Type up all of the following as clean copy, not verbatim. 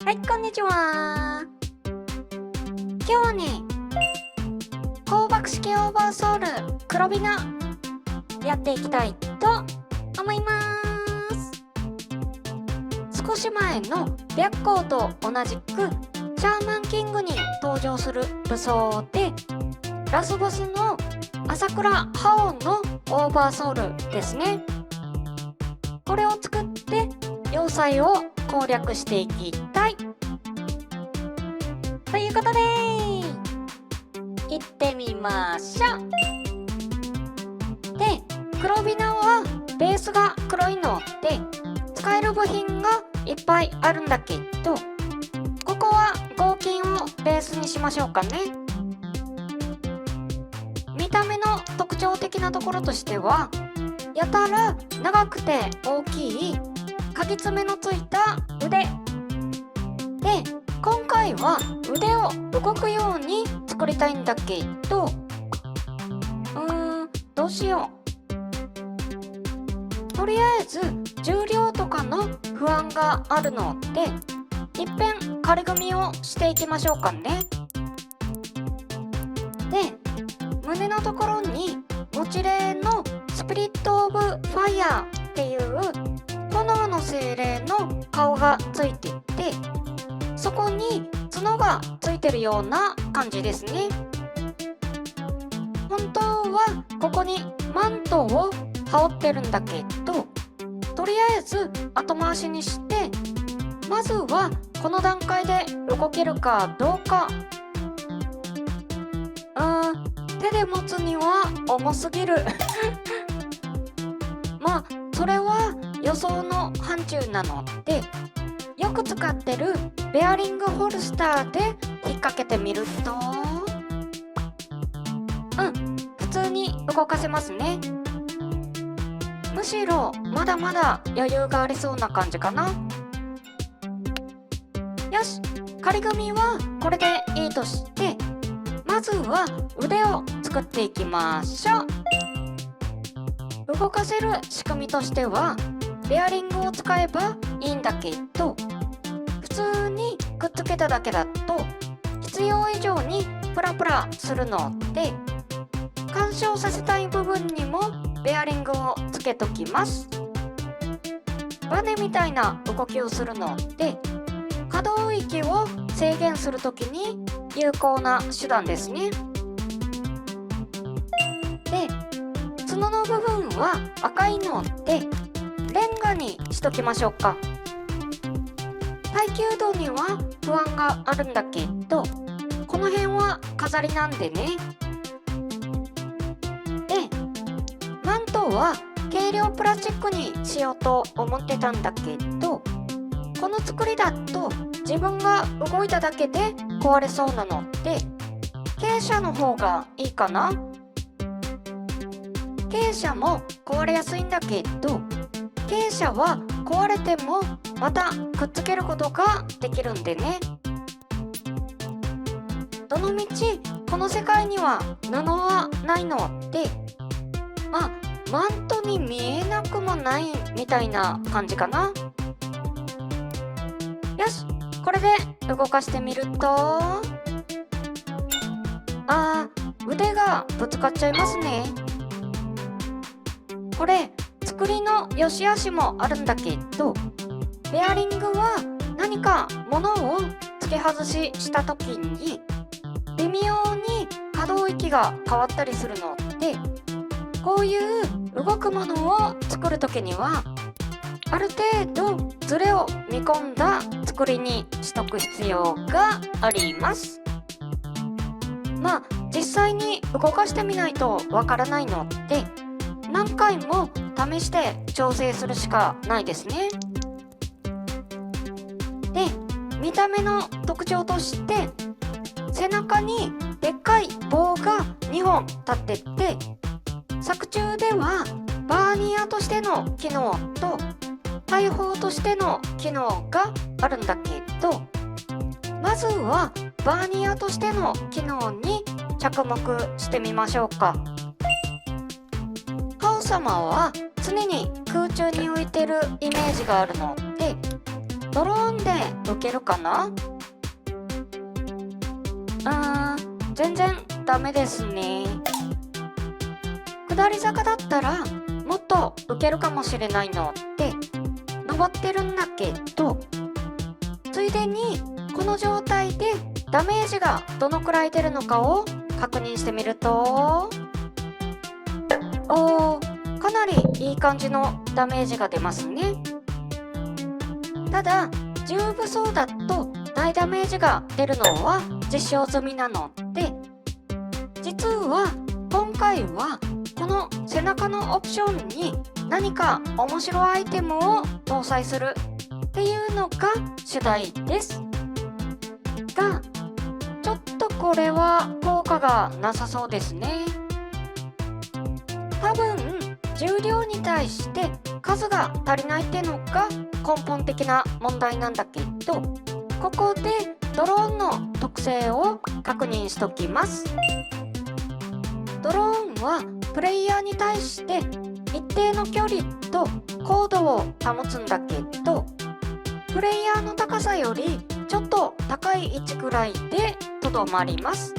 はい、こんにちは。今日はね、光爆式オーバーソウル黒ビナやっていきたいと思います。少し前の白光と同じくシャーマンキングに登場する武装で、ラスボスの朝倉覇王のオーバーソウルですね。これを作って要塞を攻略していきたいということで行ってみましょう。で、黒ビナはベースが黒いので使える部品がいっぱいあるんだけど、ここは合金をベースにしましょうかね。見た目の特徴的なところとしては、やたら長くて大きい鍵爪のついた腕で、今回は腕を動くように作りたいんだけど、どうしよう。とりあえず重量とかの不安があるので、いっぺん仮組みをしていきましょうかね。で、胸のところに持ち霊のスピリット・オブ・ファイヤーっていう炎の精霊の顔がついていて、そこに角がついてるような感じですね。本当はここにマントを羽織ってるんだけど、とりあえず後回しにして、まずはこの段階で動けるかどうか。手で持つには重すぎるまあそれは予想の範疇なので、よく使ってるベアリングホルスターで引っ掛けてみると、普通に動かせますね。むしろまだまだ余裕がありそうな感じかな。よし、仮組みはこれでいいとして、まずは腕を作っていきましょう。動かせる仕組みとしてはベアリングを使えばいいんだけど、普通にくっつけただけだと必要以上にプラプラするので、干渉させたい部分にもベアリングをつけときます。バネみたいな動きをするので、可動域を制限するときに有効な手段ですね。で、角の部分は赤いのでレンガにしときましょうか。耐久度には不安があるんだけど、この辺は飾りなんでね。で、マントは軽量プラスチックにしようと思ってたんだけど、この作りだと自分が動いただけで壊れそうなので、傾斜の方がいいかな。傾斜も壊れやすいんだけど、傾斜は壊れてもまたくっつけることができるんでね。どのみちこの世界には布はないので、マントに見えなくもないみたいな感じかな。よし、これで動かしてみると、腕がぶつかっちゃいますね。これ作りの良し悪しもあるんだけど、ベアリングは何か物を付け外しした時に微妙に可動域が変わったりするので、こういう動くものを作る時にはある程度ズレを見込んだ作りにしとく必要があります。実際に動かしてみないとわからないので、何回も試して調整するしかないですね。で、見た目の特徴として、背中にでっかい棒が2本立ってて、作中ではバーニアとしての機能と大砲としての機能があるんだけど、まずはバーニアとしての機能に着目してみましょうか。覇王様は常に空中に浮いてるイメージがあるので、ドローンで受けるかな？全然ダメですね。下り坂だったらもっと受けるかもしれないのって登ってるんだけど、ついでにこの状態でダメージがどのくらい出るのかを確認してみると、かなりいい感じのダメージが出ますね。ただ重武装だと大ダメージが出るのは実証済みなので、実は今回はこの背中のオプションに何か面白いアイテムを搭載するっていうのが主題ですが、ちょっとこれは効果がなさそうですね。多分重量に対して数が足りないってのが根本的な問題なんだけど、ここでドローンの特性を確認しときます。ドローンはプレイヤーに対して一定の距離と高度を保つんだけど、プレイヤーの高さよりちょっと高い位置くらいでとどまります。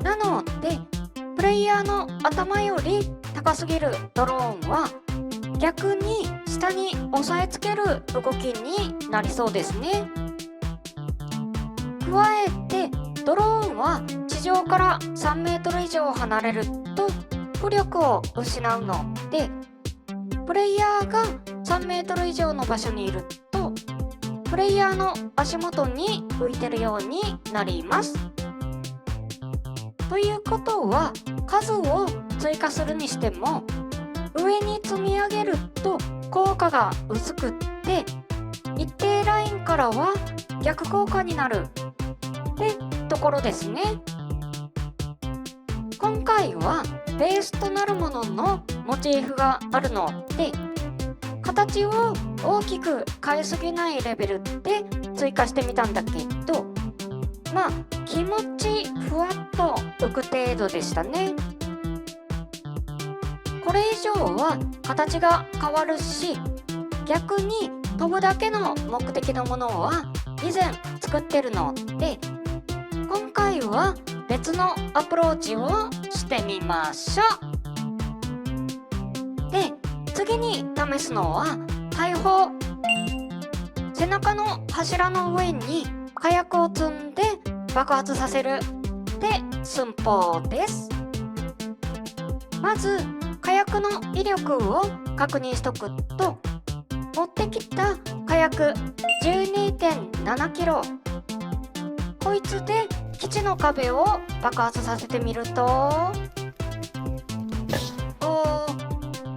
なのでプレイヤーの頭より高すぎるドローンは逆に下に押さえつける動きになりそうですね。加えてドローンは地上から3メートル以上離れると浮力を失うので、プレイヤーが3メートル以上の場所にいるとプレイヤーの足元に浮いてるようになります。ということは数を追加するにしても上に積み上げると効果が薄くって一定ラインからは逆効果になるってところですね。今回はベースとなるもののモチーフがあるので、形を大きく変えすぎないレベルで追加してみたんだけど、まあ気持ちふわっと浮く程度でしたね。これ以上は形が変わるし、逆に飛ぶだけの目的のものは以前作ってるので、今回は別のアプローチをしてみましょう。で、次に試すのは大砲。背中の柱の上に火薬を積んで爆発させるって寸法です。まず火薬の威力を確認しとくと、持ってきた火薬 12.7 キロ、こいつで基地の壁を爆発させてみると、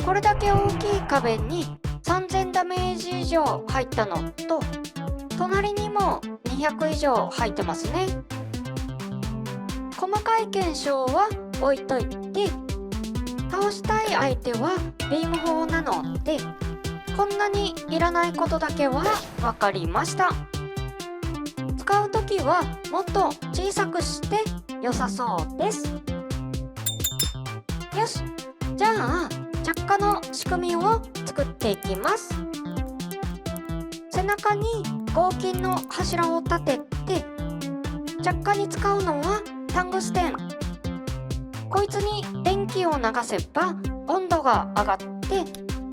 これだけ大きい壁に3000ダメージ以上入ったのと、隣にも200以上入ってますね。細かい検証は置いといて、倒したい相手はビーム砲なので、こんなにいらないことだけは分かりました。使うときはもっと小さくして良さそうです。よし、じゃあ着火の仕組みを作っていきます。背中に合金の柱を立てて、着火に使うのはタングステン。こいつに電気を流せば温度が上がって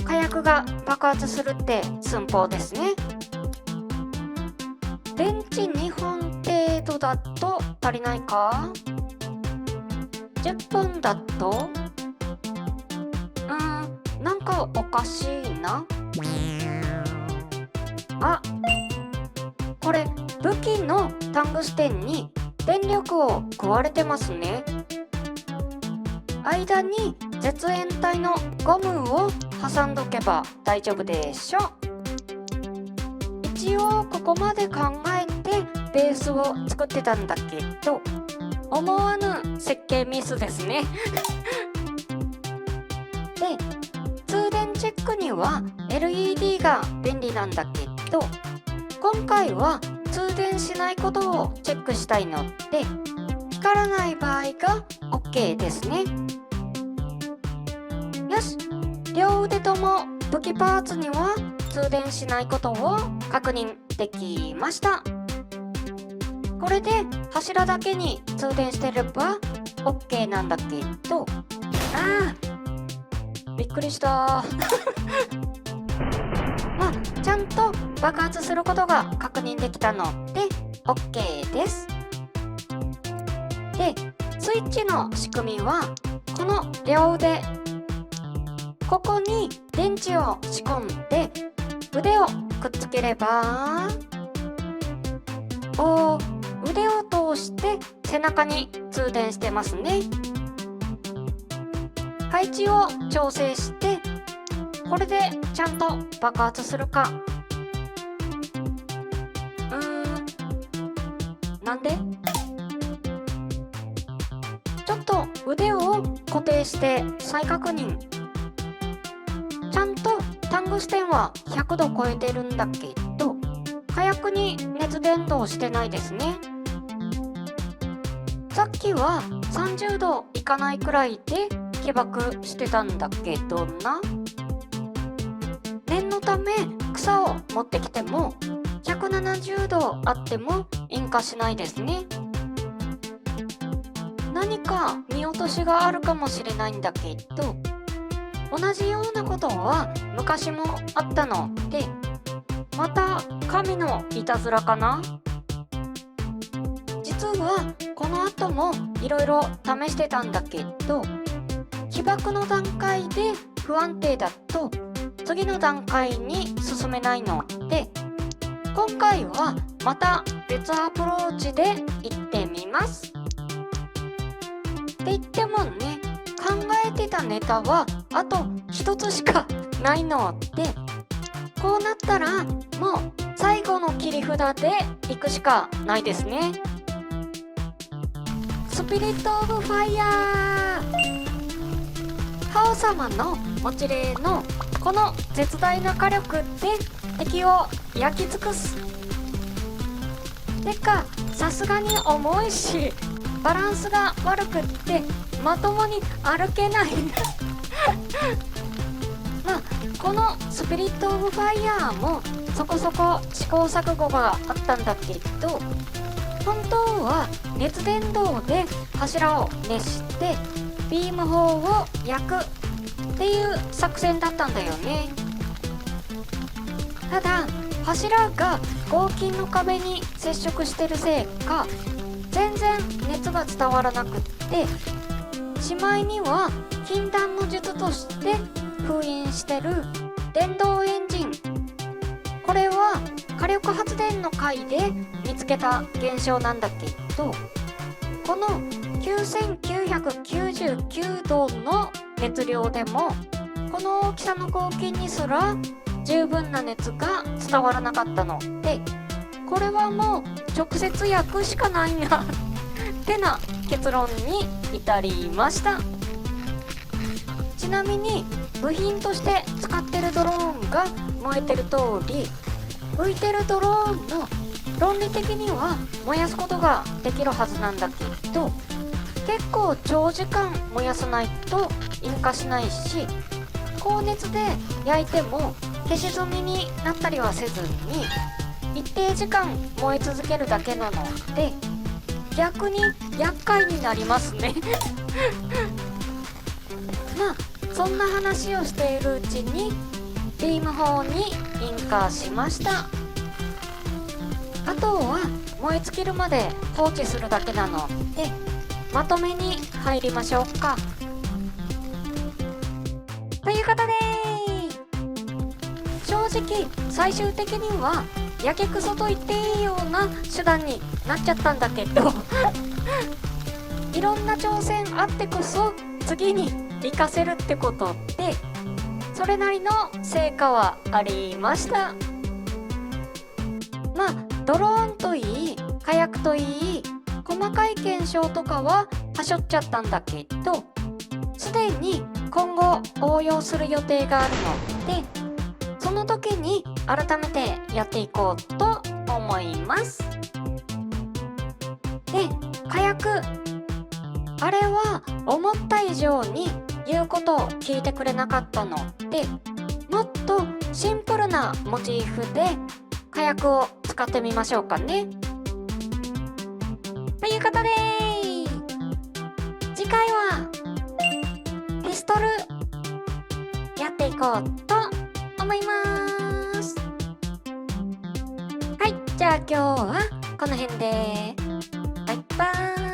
火薬が爆発するって寸法ですね。電池2本程度だと足りないか？ 10 本だとなんかおかしいな。あ、これ武器のタングステンに電力を食われてますね。間に絶縁体のゴムを挟んどけば大丈夫でしょ。一応ここまで考えてベースを作ってたんだけど、思わぬ設計ミスですねで、通電チェックには LED が便利なんだけど、今回は通電しないことをチェックしたいので、光らない場合が OK ですね。よし、両腕とも武器パーツには通電しないことを確認できました。これで柱だけに通電してれば OK なんだけど、びっくりしたまあちゃんと爆発することが確認できたので OK です。で、スイッチの仕組みはこの両腕、ここに電池を仕込んで腕をくっつければ、腕を通して背中に通電してますね。配置を調整して、これでちゃんと爆発するか。なんで？ちょっと腕を固定して再確認。ちゃんとタングステンは100度超えてるんだけど、火薬に熱伝導してないですね。さっきは30度いかないくらいで起爆してたんだけどな。念のため草を持ってきても170度あっても引火しないですね。何か見落としがあるかもしれないんだけど、同じようなことは昔もあったので、また神のいたずらかな。実はこの後もいろいろ試してたんだけど、起爆の段階で不安定だと次の段階に進めないので、今回はまた別アプローチで行ってみます。って言ってもね、考えてたネタはあと一つしかないので、こうなったらもう最後の切り札で行くしかないですね。スピリット・オブ・ファイヤー。ハオ様の持ち霊のこの絶大な火力で敵を焼き尽くす。てかさすがに重いしバランスが悪くってまともに歩けないまあこのスピリット・オブ・ファイヤーもそこそこ試行錯誤があったんだけど、本当は熱伝導で柱を熱してビーム砲を焼くっていう作戦だったんだよね。ただ柱が合金の壁に接触してるせいか全然熱が伝わらなくって、しまいには禁断の術として封印してる電動エンジン、これは火力発電の回で見つけた現象なんだけど、この9999度の熱量でもこの大きさの合金にすら十分な熱が伝わらなかったので、これはもう直接焼くしかないなってな結論に至りました。ちなみに部品として使ってるドローンが燃えてる通り、浮いてるドローンも論理的には燃やすことができるはずなんだけど、結構長時間燃やさないと引火しないし、高熱で焼いても消し炭になったりはせずに一定時間燃え続けるだけなので、逆に厄介になりますねまあそんな話をしているうちにビーム砲に引火しました。あとは燃え尽きるまで放置するだけなので、まとめに入りましょうか。ということで正直最終的にはやけくそと言っていいような手段になっちゃったんだけどいろんな挑戦あってこそ次に活かせるってことで、それなりの成果はありました。まあドローンといい火薬といい細かい検証とかははしょっちゃったんだけど、すでに今後応用する予定があるので、その時に改めてやっていこうと思います。で、火薬、あれは思った以上に言うことを聞いてくれなかったので、もっとシンプルなモチーフで火薬を使ってみましょうかね。ということで次回はピストルやっていこうと思います。はい、じゃあ今日はこの辺でバイバーイ。